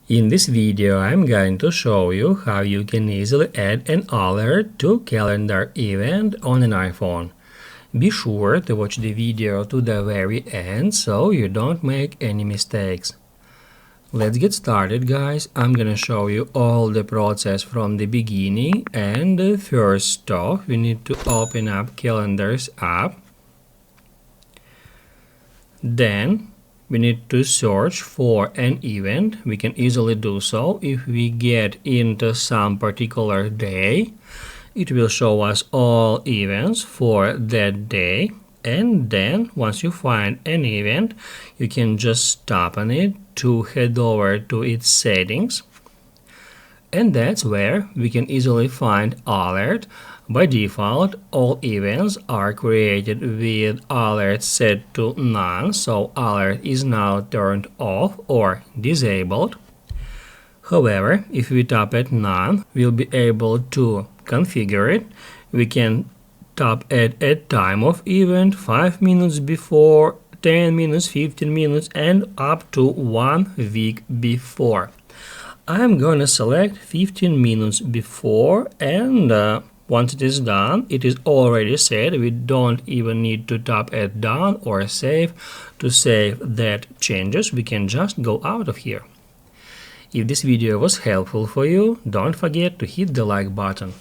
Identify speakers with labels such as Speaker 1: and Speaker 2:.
Speaker 1: In this video, I'm going to show you how you can easily add an alert to calendar event on an iPhone. Be sure to watch the video to the very end so you don't make any mistakes. Let's get started, guys. I'm gonna show you all the process from the beginning, and first off we need to open up Calendars app. Then we need to search for an event. We can easily do so if we get into some particular day. It will show us all events for that day, and then once you find an event, you can just tap on it to head over to its settings, and that's where we can easily find alert. By default, all events are created with alert set to none, so alert is now turned off or disabled. However, if we tap at none, we'll be able to configure it. We can tap at a time of event 5 minutes before, 10 minutes, 15 minutes, and up to 1 week before. I'm gonna select 15 minutes before, and once it is done, it is already set. We don't even need to tap at done or save to save that changes. We can just go out of here. If this video was helpful for you, don't forget to hit the like button.